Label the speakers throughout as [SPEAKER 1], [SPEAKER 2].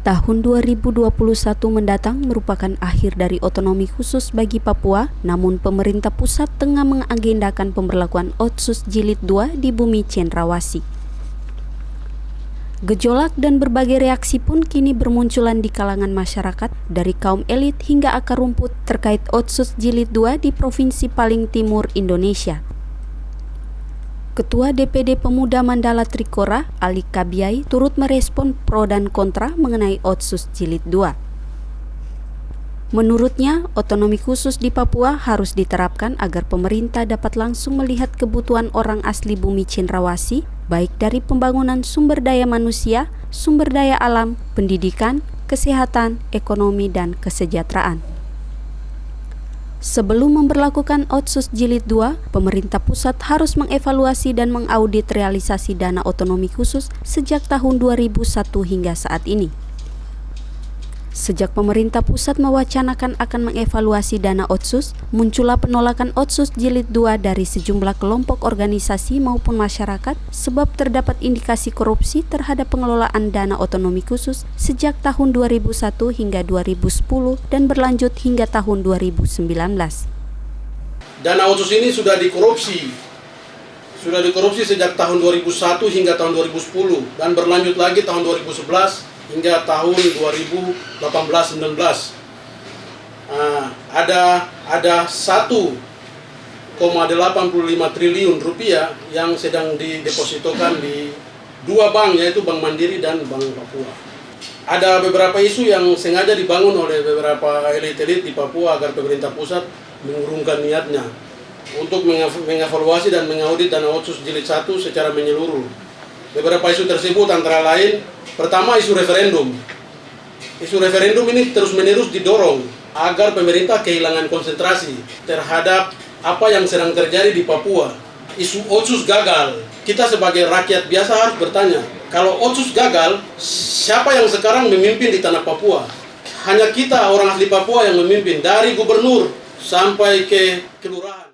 [SPEAKER 1] Tahun 2021 mendatang merupakan akhir dari otonomi khusus bagi Papua, namun pemerintah pusat tengah mengagendakan pemberlakuan Otsus Jilid 2 di bumi Cendrawasih. Gejolak dan berbagai reaksi pun kini bermunculan di kalangan masyarakat, dari kaum elit hingga akar rumput terkait Otsus Jilid 2 di Provinsi paling timur Indonesia. Ketua DPD Pemuda Mandala Trikora, Ali Kabiai, turut merespon pro dan kontra mengenai Otsus Jilid 2. Menurutnya, otonomi khusus di Papua harus diterapkan agar pemerintah dapat langsung melihat kebutuhan orang asli bumi Cendrawasih, baik dari pembangunan sumber daya manusia, sumber daya alam, pendidikan, kesehatan, ekonomi, dan kesejahteraan. Sebelum memberlakukan Otsus Jilid 2, pemerintah pusat harus mengevaluasi dan mengaudit realisasi dana otonomi khusus sejak tahun 2001 hingga saat ini. Sejak pemerintah pusat mewacanakan akan mengevaluasi dana Otsus, muncullah penolakan Otsus Jilid 2 dari sejumlah kelompok organisasi maupun masyarakat sebab terdapat indikasi korupsi terhadap pengelolaan dana otonomi khusus sejak tahun 2001 hingga 2010 dan berlanjut hingga tahun 2019.
[SPEAKER 2] Dana Otsus ini sudah dikorupsi sejak tahun 2001 hingga tahun 2010 dan berlanjut lagi tahun 2011 hingga tahun 2018-19. Ada 1,85 triliun rupiah yang sedang didepositokan di dua bank, yaitu Bank Mandiri dan Bank Papua. Ada beberapa isu yang sengaja dibangun oleh beberapa elit-elit di Papua agar pemerintah pusat mengurungkan niatnya untuk mengevaluasi dan mengaudit dana Otsus Jilid 1 secara menyeluruh. Beberapa isu tersebut antara lain, pertama isu referendum. Isu referendum ini terus-menerus didorong agar pemerintah kehilangan konsentrasi terhadap apa yang sedang terjadi di Papua. Isu Otsus gagal. Kita sebagai rakyat biasa harus bertanya, kalau Otsus gagal, siapa yang sekarang memimpin di tanah Papua? Hanya kita orang asli Papua yang memimpin, dari gubernur sampai ke kelurahan.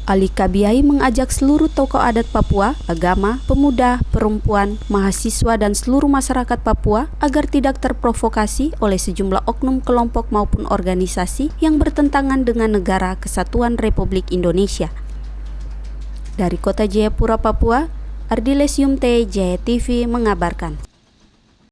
[SPEAKER 1] Ali Kabiai mengajak seluruh tokoh adat Papua, agama, pemuda, perempuan, mahasiswa, dan seluruh masyarakat Papua agar tidak terprovokasi oleh sejumlah oknum kelompok maupun organisasi yang bertentangan dengan Negara Kesatuan Republik Indonesia. Dari Kota Jayapura, Papua, Ardiles Yumte, Jaya TV mengabarkan.